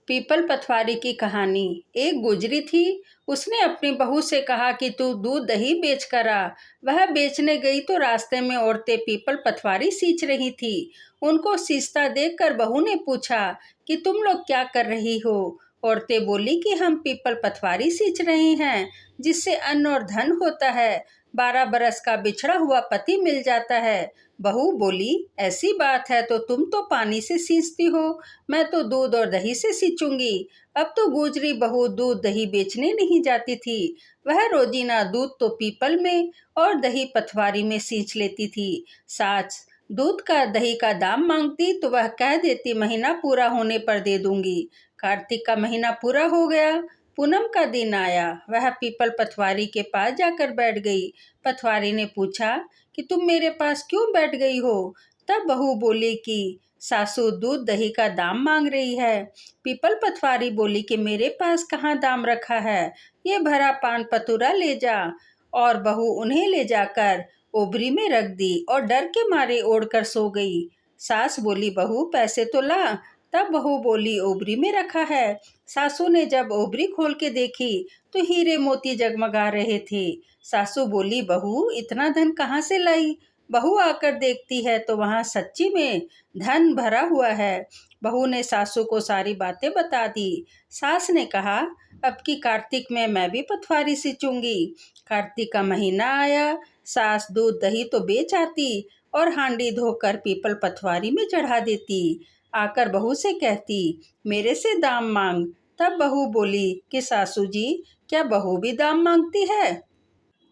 People Pathwari की कहानी। एक गुजरी थी। उसने अपनी बहू से कहा कि तू दूध दही बेच कर आ। वह बेचने गई तो रास्ते में औरतें पीपल पथवारी सींच रही थी। उनको सींचता देखकर बहू ने पूछा कि तुम लोग क्या कर रही हो। औरतें बोली कि हम पीपल पथवारी सींच रही हैं, जिससे अन्न और धन होता है। 12 बरस का बिछड़ा हुआ पति मिल जाता है। बहू बोली, ऐसी बात है तो तुम तो पानी से सींचती हो, मैं तो दूध और दही से सींचूंगी। अब तो गुजरी बहू दूध दही बेचने नहीं जाती थी। वह रोजीना दूध तो पीपल में और दही पथवारी में सींच लेती थी। सास दूध का दही का दाम मांगती तो वह कह देती महीना पूरा होने पर दे दूंगी। कार्तिक का महीना पूरा हो गया। पूनम का दिन आया। वह पीपल पथवारी के पास जाकर बैठ गई। पथवारी ने पूछा कि तुम मेरे पास क्यों बैठ गई हो। तब बहू बोली कि सासू दूध दही का दाम मांग रही है। पीपल पथवारी बोली कि मेरे पास कहाँ दाम रखा है, ये भरा पान पतुरा ले जा। और बहू उन्हें ले जाकर ओबरी में रख दी और डर के मारे ओढ़कर सो गई। सास बोली, बहू पैसे तो ला। तब बहू बोली, ओबरी में रखा है। सासू ने जब ओबरी खोल के देखी तो हीरे मोती जगमगा रहे थे। सासू बोली, बहू इतना धन कहाँ से लाई। बहू आकर देखती है तो वहाँ सच्ची में धन भरा हुआ है। बहू ने सासू को सारी बातें बता दी। सास ने कहा, अब की कार्तिक में मैं भी पथवारी सींचूंगी। कार्तिक का महीना आया। सास दूध दही तो बेच आती और हांडी धोकर पीपल पथवारी में चढ़ा देती। आकर बहू से कहती, मेरे से दाम मांग। तब बहू बोली कि सासू जी, क्या बहू भी दाम मांगती है।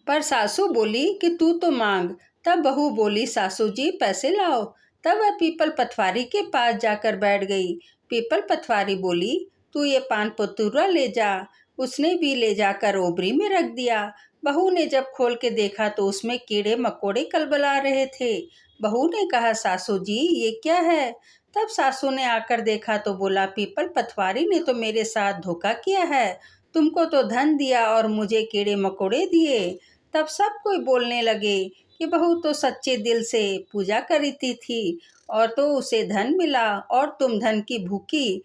पर सासू बोली कि तू तो मांग। तब बहू बोली, सासू जी पैसे लाओ। तब वह पीपल पथवारी के पास जाकर बैठ गई। पीपल पथवारी बोली, तू ये पान पतुरा ले जा। उसने भी ले जाकर ओबरी में रख दिया। बहू ने जब खोल के देखा तो उसमें कीड़े मकोड़े कलबला रहे थे। बहू ने कहा, सासू जी ये क्या है। तब सासू ने आकर देखा तो बोला, पीपल पथवारी ने तो मेरे साथ धोखा किया है। तुमको तो धन दिया और मुझे कीड़े मकोड़े दिए। तब सब कोई बोलने लगे कि बहू तो सच्चे दिल से पूजा करती थी और तो उसे धन मिला, और तुम धन की भूखी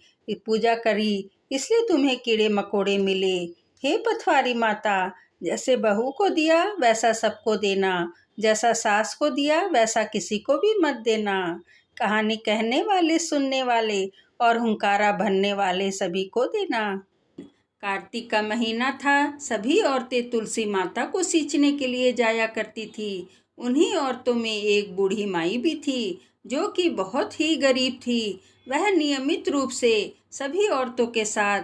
पूजा करी, इसलिए तुम्हें कीड़े मकोड़े मिले। हे पथवारी माता, जैसे बहू को दिया वैसा सबको देना, जैसा सास को दिया वैसा किसी को भी मत देना। कहानी कहने वाले, सुनने वाले और हुंकारा भरने वाले सभी को देना। कार्तिक का महीना था। सभी औरतें तुलसी माता को सींचने के लिए जाया करती थी। उन्हीं औरतों में एक बूढ़ी माई भी थी, जो कि बहुत ही गरीब थी। वह नियमित रूप से सभी औरतों के साथ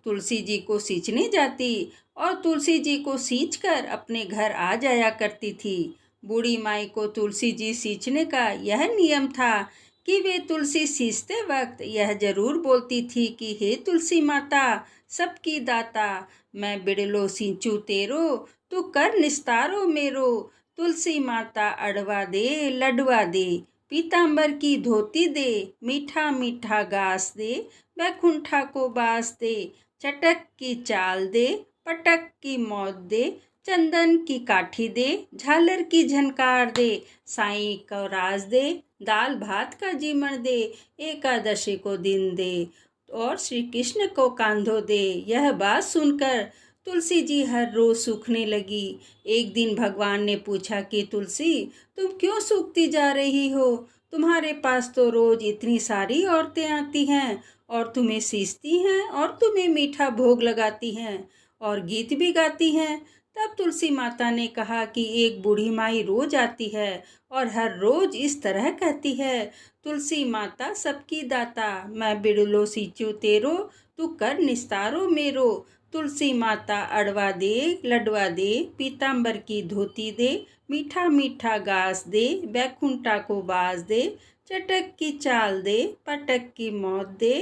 तुलसी जी को सींचने जाती और तुलसी जी को सींचकर अपने घर आ जाया करती थी। बूढ़ी माई को तुलसी जी सींचने का यह नियम था कि वे तुलसी सींचते वक्त यह जरूर बोलती थी कि हे तुलसी माता, सबकी दाता, मैं बिड़लो सींचू तेरो, तू कर निस्तारो मेरो। तुलसी माता अड़वा दे, लडवा दे, पीतांबर की धोती दे, मीठा मीठा घास दे, बैकुंठा को बास दे, चटक की चाल दे, पटक की मौत दे, चंदन की काठी दे, झालर की झनकार दे, साईं को राज दे, दाल भात का जीमण दे, एकादशी को दिन दे और श्री कृष्ण को कांधो दे। यह बात सुनकर तुलसी जी हर रोज सूखने लगी। एक दिन भगवान ने पूछा कि तुलसी, तुम क्यों सूखती जा रही हो। तुम्हारे पास तो रोज इतनी सारी औरतें आती हैं और तुम्हें सींचती हैं और तुम्हें मीठा भोग लगाती हैं और गीत भी गाती हैं। तब तुलसी माता ने कहा कि एक बूढ़ी माई रोज आती है और हर रोज इस तरह कहती है, तुलसी माता सबकी दाता, मैं बिड़लो सींचू तेरो, तू कर निस्तारो मेरो। तुलसी माता अड़वा दे, लडवा दे, पीतांबर की धोती दे, मीठा मीठा घास दे, बैकुंठा को बास दे, चटक की चाल दे, पटक की मौत दे,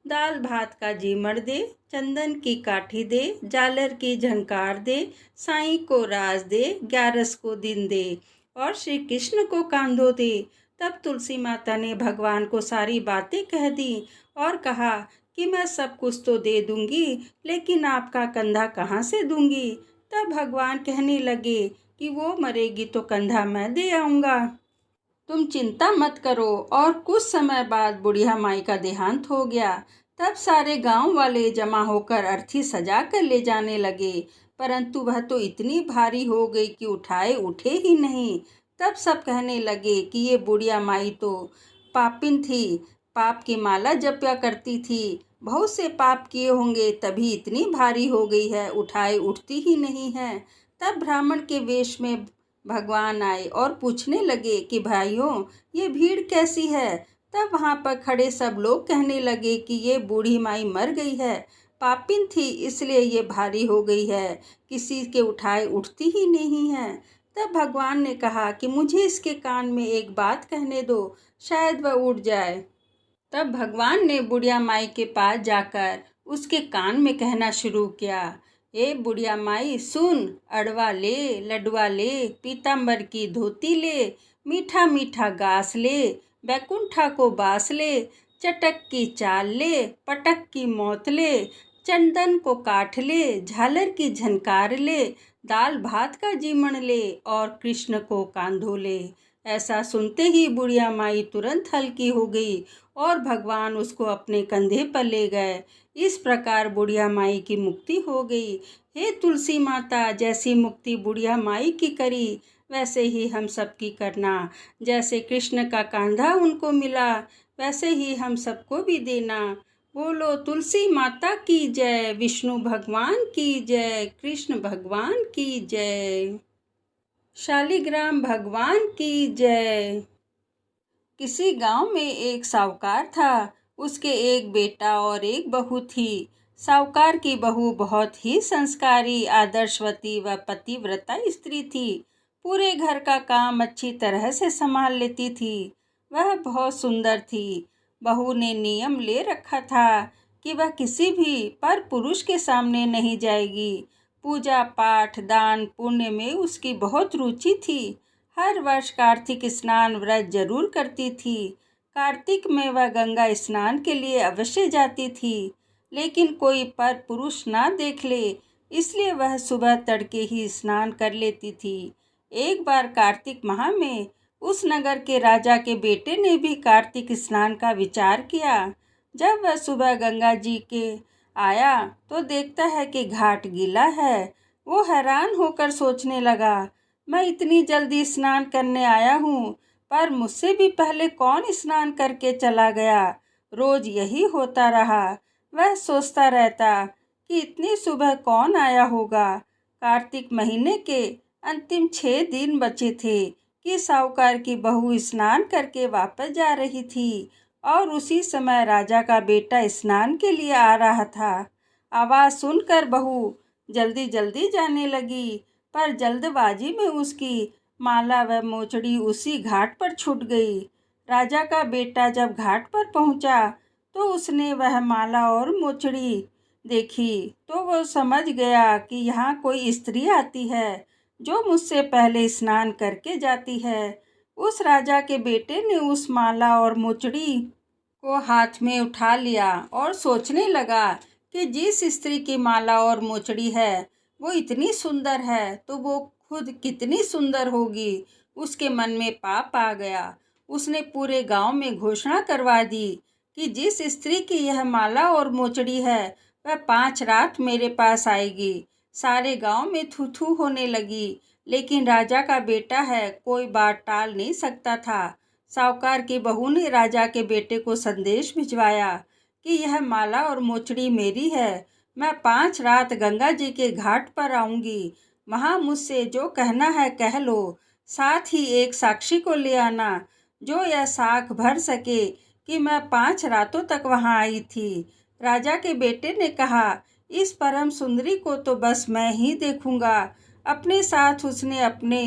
दाल भात का जीमड़ दे, चंदन की काठी दे, झालर की झंकार दे, साईं को राज दे, 11 को दिन दे और श्री कृष्ण को कांधो दे। तब तुलसी माता ने भगवान को सारी बातें कह दी और कहा कि मैं सब कुछ तो दे दूंगी, लेकिन आपका कंधा कहाँ से दूंगी। तब भगवान कहने लगे कि वो मरेगी तो कंधा मैं दे आऊँगा, तुम चिंता मत करो। और कुछ समय बाद बुढ़िया माई का देहांत हो गया। तब सारे गांव वाले जमा होकर अर्थी सजा कर ले जाने लगे, परंतु वह तो इतनी भारी हो गई कि उठाए उठे ही नहीं। तब सब कहने लगे कि ये बुढ़िया माई तो पापिन थी, पाप की माला जपया करती थी, बहुत से पाप किए होंगे तभी इतनी भारी हो गई है, उठाए उठती ही नहीं है। तब ब्राह्मण के वेश में भगवान आए और पूछने लगे कि भाइयों, ये भीड़ कैसी है। तब वहाँ पर खड़े सब लोग कहने लगे कि ये बूढ़ी माई मर गई है, पापिन थी इसलिए ये भारी हो गई है, किसी के उठाए उठती ही नहीं है। तब भगवान ने कहा कि मुझे इसके कान में एक बात कहने दो, शायद वह उठ जाए। तब भगवान ने बुढ़िया माई के पास जाकर उसके कान में कहना शुरू किया, ए बुढ़िया माई सुन, अड़वा ले, लडवा ले, पीताम्बर की धोती ले, मीठा मीठा घास ले, बैकुंठा को बास ले, चटक की चाल ले, पटक की मौत ले, चंदन को काट ले, झालर की झनकार ले, दाल भात का जीमण ले और कृष्ण को कांधो ले। ऐसा सुनते ही बुढ़िया माई तुरंत हल्की हो गई और भगवान उसको अपने कंधे पर ले गए। इस प्रकार बुढ़िया माई की मुक्ति हो गई। हे तुलसी माता, जैसी मुक्ति बुढ़िया माई की करी वैसे ही हम सब की करना। जैसे कृष्ण का कांधा उनको मिला वैसे ही हम सबको भी देना। बोलो तुलसी माता की जय, विष्णु भगवान की जय, कृष्ण भगवान की जय, शालिग्राम भगवान की जय। किसी गांव में एक साहूकार था। उसके एक बेटा और एक बहू थी। साहूकार की बहू बहुत ही संस्कारी, आदर्शवती व पतिव्रता स्त्री थी। पूरे घर का काम अच्छी तरह से संभाल लेती थी। वह बहुत सुंदर थी। बहू ने नियम ले रखा था कि वह किसी भी पर पुरुष के सामने नहीं जाएगी। पूजा पाठ दान पुण्य में उसकी बहुत रुचि थी। हर वर्ष कार्तिक स्नान व्रत जरूर करती थी। कार्तिक में वह गंगा स्नान के लिए अवश्य जाती थी, लेकिन कोई पर पुरुष ना देख ले इसलिए वह सुबह तड़के ही स्नान कर लेती थी। एक बार कार्तिक माह में उस नगर के राजा के बेटे ने भी कार्तिक स्नान का विचार किया। जब वह सुबह गंगा जी के आया तो देखता है कि घाट गीला है। वो हैरान होकर सोचने लगा, मैं इतनी जल्दी स्नान करने आया हूँ, पर मुझसे भी पहले कौन स्नान करके चला गया। रोज यही होता रहा। वह सोचता रहता कि इतनी सुबह कौन आया होगा। कार्तिक महीने के अंतिम 6 दिन बचे थे कि साहूकार की बहू स्नान करके वापस जा रही थी और उसी समय राजा का बेटा स्नान के लिए आ रहा था। आवाज़ सुनकर बहू जल्दी जल्दी जाने लगी, पर जल्दबाजी में उसकी माला व मोचड़ी उसी घाट पर छूट गई। राजा का बेटा जब घाट पर पहुंचा तो उसने वह माला और मोचड़ी देखी तो वो समझ गया कि यहाँ कोई स्त्री आती है जो मुझसे पहले स्नान करके जाती है। उस राजा के बेटे ने उस माला और मोचड़ी को हाथ में उठा लिया और सोचने लगा कि जिस स्त्री की माला और मोचड़ी है वो इतनी सुंदर है तो वो खुद कितनी सुंदर होगी। उसके मन में पाप आ गया। उसने पूरे गांव में घोषणा करवा दी कि जिस स्त्री की यह माला और मोचड़ी है वह 5 रात मेरे पास आएगी। सारे गांव में थू थू होने लगी, लेकिन राजा का बेटा है, कोई बात टाल नहीं सकता था। साहूकार की बहू ने राजा के बेटे को संदेश भिजवाया कि यह माला और मोचड़ी मेरी है। मैं 5 रात गंगा जी के घाट पर आऊंगी। वहाँ मुझसे जो कहना है कह लो। साथ ही एक साक्षी को ले आना जो यह साख भर सके कि मैं 5 रातों तक वहाँ आई थी। राजा के बेटे ने कहा, इस परम सुंदरी को तो बस मैं ही देखूंगा। अपने साथ उसने अपने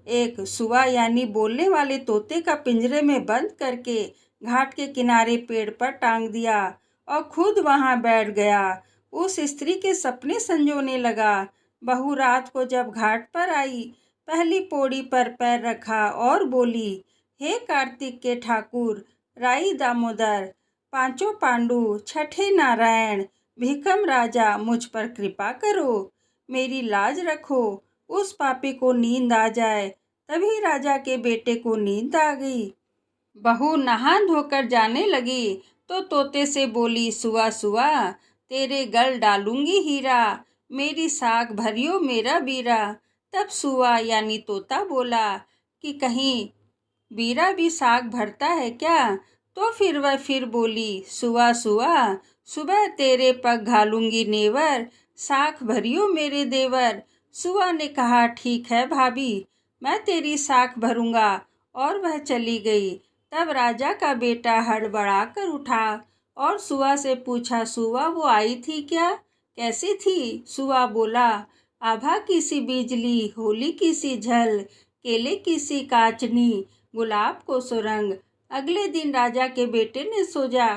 एक सुआ यानी बोलने वाले तोते का पिंजरे में बंद करके घाट के किनारे पेड़ पर टांग दिया और खुद वहां बैठ गया। उस स्त्री के सपने संजोने लगा। बहू रात को जब घाट पर आई, पहली पौड़ी पर पैर रखा और बोली, हे कार्तिक के ठाकुर, राई दामोदर, पांचों पांडु, छठे नारायण, भीखम राजा, मुझ पर कृपा करो, मेरी लाज रखो। उस पापी को नींद आ जाए। तभी राजा के बेटे को नींद आ गई। बहू नहा धोकर जाने लगी तो तोते से बोली, सुआ सुआ तेरे गल डालूंगी हीरा, मेरी साग भरियो मेरा बीरा। तब सुआ यानी तोता बोला कि कहीं बीरा भी साग भरता है क्या? तो फिर वह फिर बोली, सुआ सुआ सुबह तेरे पग घालूंगी नेवर, साग भरियो मेरे देवर। सुआ ने कहा, ठीक है भाभी, मैं तेरी साख भरूंगा। और वह चली गई। तब राजा का बेटा हड़बड़ा कर उठा और सुआ से पूछा, सुआ वो आई थी क्या? कैसी थी? सुआ बोला, आभा की सी बिजली, होली की सी झल, केले की सी काचनी, गुलाब को सुरंग। अगले दिन राजा के बेटे ने सोचा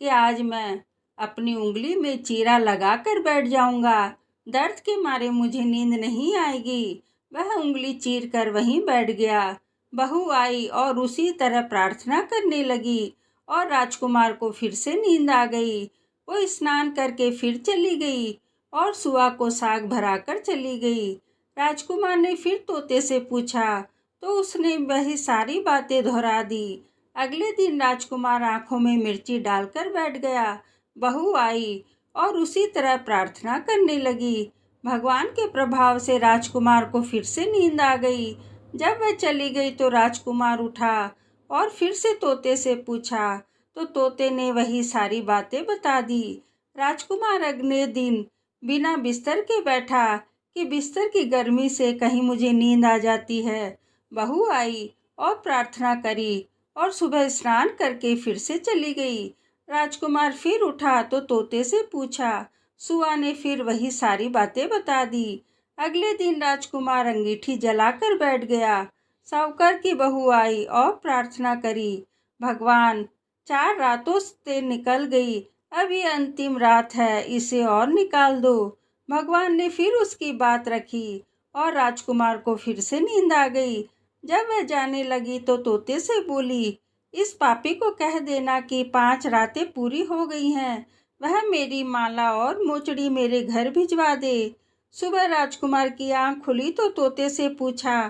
कि आज मैं अपनी उंगली में चीरा लगा कर बैठ जाऊंगा, दर्द के मारे मुझे नींद नहीं आएगी। वह उंगली चीर कर वहीं बैठ गया। बहू आई और उसी तरह प्रार्थना करने लगी और राजकुमार को फिर से नींद आ गई। वो स्नान करके फिर चली गई और सुआ को साग भराकर चली गई। राजकुमार ने फिर तोते से पूछा तो उसने वही सारी बातें दोहरा दी। अगले दिन राजकुमार आंखों में मिर्ची डालकर बैठ गया। बहू आई और उसी तरह प्रार्थना करने लगी। भगवान के प्रभाव से राजकुमार को फिर से नींद आ गई। जब वह चली गई तो राजकुमार उठा और फिर से तोते से पूछा तो तोते ने वही सारी बातें बता दी। राजकुमार अगले दिन बिना बिस्तर के बैठा कि बिस्तर की गर्मी से कहीं मुझे नींद आ जाती है। बहू आई और प्रार्थना करी और सुबह स्नान करके फिर से चली गई। राजकुमार फिर उठा तो तोते से पूछा। सुआ ने फिर वही सारी बातें बता दी। अगले दिन राजकुमार अंगीठी जलाकर बैठ गया। साहूकार की बहू आई और प्रार्थना करी, भगवान 4 रातों से निकल गई, अब ये अंतिम रात है, इसे और निकाल दो। भगवान ने फिर उसकी बात रखी और राजकुमार को फिर से नींद आ गई। जब वह जाने लगी तो तोते से बोली, इस पापी को कह देना कि 5 रातें पूरी हो गई हैं, वह मेरी माला और मोचड़ी मेरे घर भिजवा दे। सुबह राजकुमार की आंख खुली तो तोते से पूछा,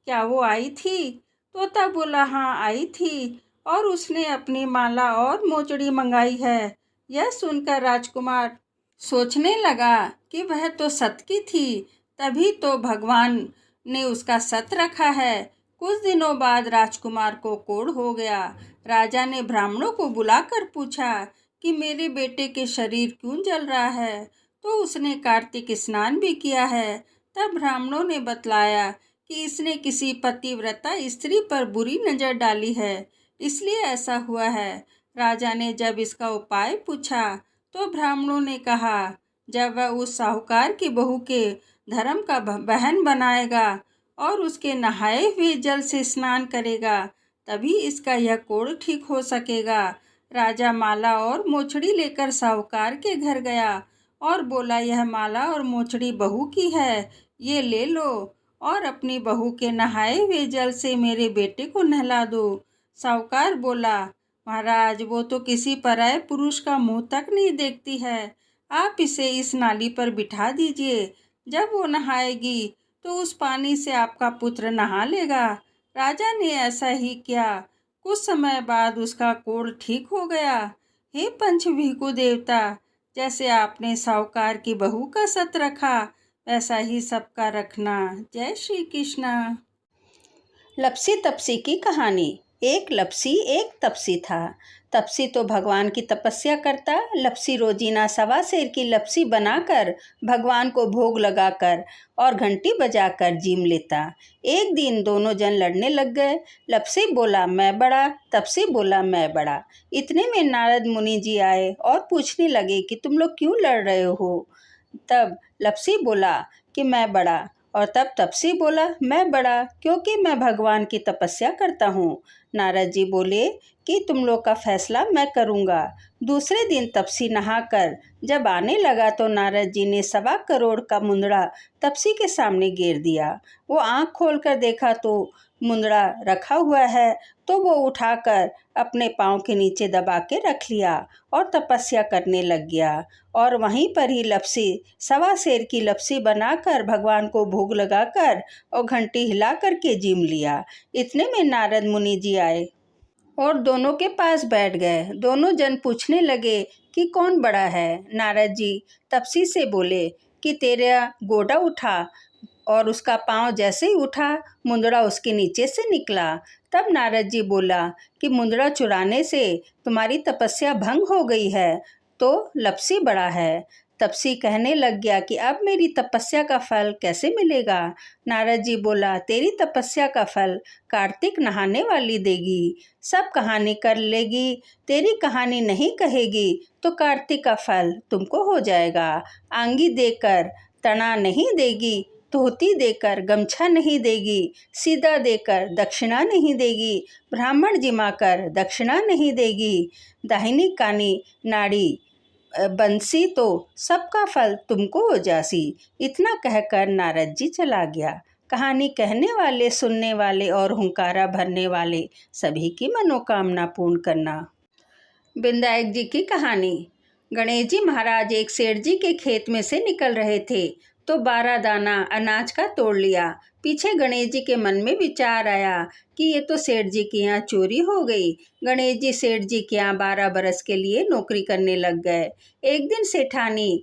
क्या वो आई थी? तोता बोला, हाँ आई थी और उसने अपनी माला और मोचड़ी मंगाई है। यह सुनकर राजकुमार सोचने लगा कि वह तो सत की थी, तभी तो भगवान ने उसका सत रखा है। कुछ दिनों बाद राजकुमार को कोढ़ हो गया। राजा ने ब्राह्मणों को बुलाकर पूछा कि मेरे बेटे के शरीर क्यों जल रहा है? तो उसने कार्तिक स्नान भी किया है। तब ब्राह्मणों ने बतलाया कि इसने किसी पतिव्रता स्त्री पर बुरी नजर डाली है, इसलिए ऐसा हुआ है। राजा ने जब इसका उपाय पूछा तो ब्राह्मणों ने कहा, जब वह उस साहूकार की बहू के धर्म का बहन बनाएगा और उसके नहाए हुए जल से स्नान करेगा, तभी इसका यह कोढ़ ठीक हो सकेगा। राजा माला और मोचड़ी लेकर साहूकार के घर गया और बोला, यह माला और मोचड़ी बहू की है, ये ले लो और अपनी बहू के नहाए हुए जल से मेरे बेटे को नहला दो। साहूकार बोला, महाराज वो तो किसी पराये पुरुष का मुंह तक नहीं देखती है, आप इसे इस नाली पर बिठा दीजिए, जब वो नहाएगी तो उस पानी से आपका पुत्र नहा लेगा। राजा ने ऐसा ही किया। कुछ समय बाद उसका कोढ़ ठीक हो गया। हे पंचभीखु देवता, जैसे आपने साहूकार की बहू का सत रखा, वैसा ही सबका रखना। जय श्री कृष्णा। लपसी तपसी की कहानी। एक लपसी एक तपसी था। तपसी तो भगवान की तपस्या करता। लपसी रोजीना 1.25 सेर की लपसी बनाकर भगवान को भोग लगाकर और घंटी बजाकर जीम लेता। एक दिन दोनों जन लड़ने लग गए। लपसी बोला, मैं बड़ा। तपसी बोला, मैं बड़ा। इतने में नारद मुनि जी आए और पूछने लगे कि तुम लोग क्यों लड़ रहे हो? तब लपसी बोला कि मैं बड़ा, और तब तपसी बोला, मैं बड़ा क्योंकि मैं भगवान की तपस्या करता हूँ। नारद जी बोले कि तुम लोग का फैसला मैं करूँगा। दूसरे दिन तपसी नहाकर जब आने लगा तो नारद जी ने 1.25 करोड़ का मुंदड़ा तपसी के सामने गिर दिया। वो आँख खोलकर देखा तो मुंदड़ा रखा हुआ है, तो वो उठाकर अपने पाँव के नीचे दबा के रख लिया और तपस्या करने लग गया। और वहीं पर ही लपसी 1.25 सेर की लपसी बनाकर भगवान को भोग लगाकर और घंटी हिला करके जीम लिया। इतने में नारद मुनि जी आए और दोनों के पास बैठ गए। दोनों जन पूछने लगे कि कौन बड़ा है। नारद जी तपसी से बोले कि तेरा गोटा उठा, और उसका पाँव जैसे ही उठा मुंदड़ा उसके नीचे से निकला। तब नारद जी बोला कि मुंदड़ा चुराने से तुम्हारी तपस्या भंग हो गई है, तो लपसी बड़ा है। तपसी कहने लग गया कि अब मेरी तपस्या का फल कैसे मिलेगा। नारद जी बोला, तेरी तपस्या का फल कार्तिक नहाने वाली देगी। सब कहानी कर लेगी, तेरी कहानी नहीं कहेगी तो कार्तिक का फल तुमको हो जाएगा। आंगी देकर तना नहीं देगी, धोती देकर गमछा नहीं देगी, सीधा देकर दक्षिणा नहीं देगी, ब्राह्मण जिमाकर दक्षिणा नहीं देगी, दाहिनी कानी नाड़ी बंसी तो सबका फल तुमको हो जासी। इतना कहकर नारद जी चला गया। कहानी कहने वाले, सुनने वाले और हुंकारा भरने वाले सभी की मनोकामना पूर्ण करना। विनायक जी की कहानी। गणेश जी महाराज एक सेठ जी के खेत में से निकल रहे थे तो 12 दाना अनाज का तोड़ लिया। पीछे गणेश जी के मन में विचार आया कि ये तो सेठ जी के यहाँ चोरी हो गई। गणेश जी सेठ जी के यहाँ 12 बरस के लिए नौकरी करने लग गए। एक दिन सेठानी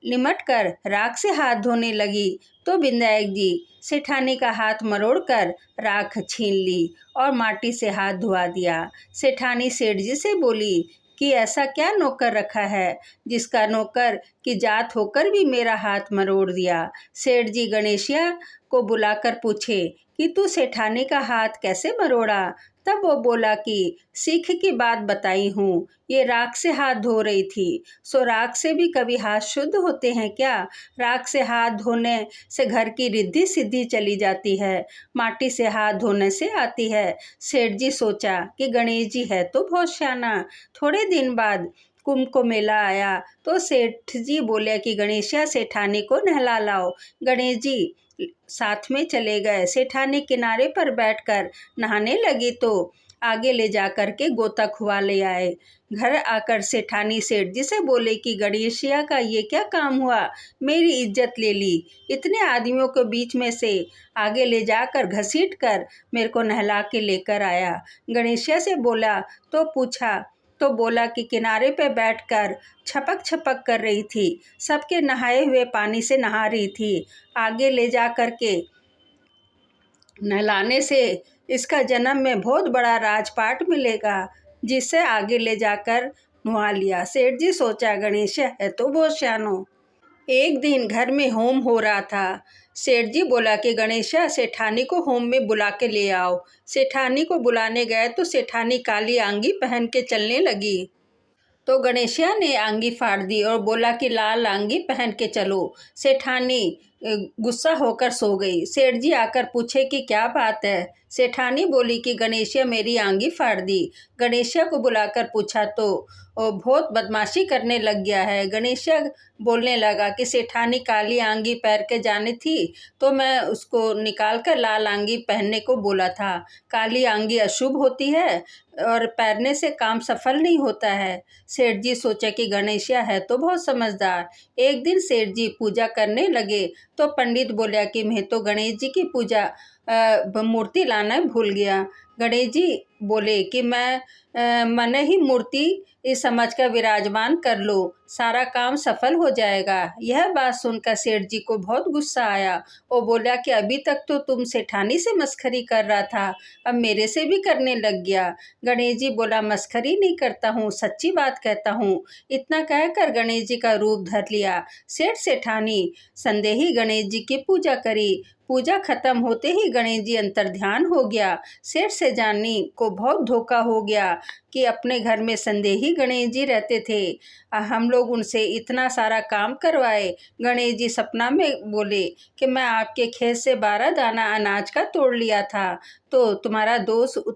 लिमट कर राख से हाथ धोने लगी तो विनायक जी सेठानी का हाथ मरोड़ कर राख छीन ली और माटी से हाथ धुआ दिया। सेठानी सेठ जी से बोली कि ऐसा क्या नौकर रखा है जिसका नौकर की जात होकर भी मेरा हाथ मरोड़ दिया। सेठ जी गणेशिया को बुलाकर पूछे कि तू सेठानी का हाथ कैसे मरोड़ा। तब वो बोला कि सीख की बात बताई हूँ, ये राख से हाथ धो रही थी। सो राख से भी कभी हाथ शुद्ध होते हैं क्या? राख से हाथ धोने से घर की रिद्धि सिद्धि चली जाती है, माटी से हाथ धोने से आती है। सेठ जी सोचा कि गणेश जी है तो बहुत शाना। थोड़े दिन बाद कुंभ को मेला आया तो सेठ जी बोले कि गणेशिया सेठानी को नहला लाओ। गणेश जी साथ में चले गए। सेठानी किनारे पर बैठकर नहाने लगी तो आगे ले जाकर के गोता खुआ ले आए। घर आकर सेठानी सेठ जी से बोले कि गणेशिया का ये क्या काम हुआ, मेरी इज्जत ले ली। इतने आदमियों के बीच में से आगे ले जाकर घसीट कर मेरे को नहला के लेकर आया। गणेशिया से बोला तो बोला कि किनारे पे बैठकर छपक छपक कर रही थी, सबके नहाए हुए पानी से नहा रही थी। आगे ले जा कर के नहलाने से इसका जन्म में बहुत बड़ा राजपाट मिलेगा, जिससे आगे ले जाकर नुहा लिया। सेठ जी सोचा गणेश है तो बहुत शानो। एक दिन घर में होम हो रहा था। सेठ जी बोला कि गणेशा सेठानी को होम में बुला के ले आओ। सेठानी को बुलाने गए तो सेठानी काली आंगी पहन के चलने लगी। तो गणेशिया ने आंगी फाड़ दी और बोला कि लाल आंगी पहन के चलो। सेठानी गुस्सा होकर सो गई। सेठ जी आकर पूछे कि क्या बात है। सेठानी बोली कि गणेशिया मेरी आंगी फाड़ दी। गणेशिया को बुलाकर पूछा तो वो बहुत बदमाशी करने लग गया है। गणेशिया बोलने लगा कि सेठानी काली आंगी पहन के जानी थी तो मैं उसको निकाल कर लाल आंगी पहनने को बोला था। काली आंगी अशुभ होती है और पहनने से काम सफल नहीं होता है। सेठ जी सोचा कि गणेशिया है तो बहुत समझदार। एक दिन सेठ जी पूजा करने लगे तो पंडित बोला कि मैं तो गणेश जी की पूजा मूर्ति लाना भूल गया। गणेश जी बोले कि मैं मन ही मूर्ति इस समझ कर विराजमान कर लो, सारा काम सफल हो जाएगा। यह बात सुनकर सेठ जी को बहुत गुस्सा आया। वो बोला कि अभी तक तो तुम सेठानी से मस्खरी कर रहा था, अब मेरे से भी करने लग गया। गणेश जी बोला मस्खरी नहीं करता हूँ, सच्ची बात कहता हूँ। इतना कहकर गणेश जी का रूप धर लिया। सेठ सेठानी संदेही गणेश जी की पूजा करी। पूजा खत्म होते ही गणेश जी अंतर्ध्यान हो गया। सेठ सेठानी को बहुत धोखा हो गया कि अपने घर में संदेही गणेश जी रहते थे। हम लोग उनसे इतना सारा काम करवाए। गणेश जी सपना में बोले कि मैं आपके खेत से 12 दाना अनाज का तोड़ लिया था तो तुम्हारा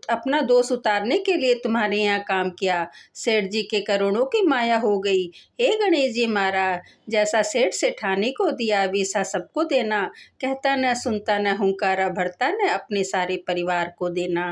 अपना दोष उतारने के लिए तुम्हारे यहाँ काम किया। सेठ जी के करोड़ों की माया हो गई। हे गणेश जी महाराज, जैसा सेठ सेठानी को दिया वैसा सबको देना। कहता न सुनता न हुंकारा भरता न अपने सारे परिवार को देना।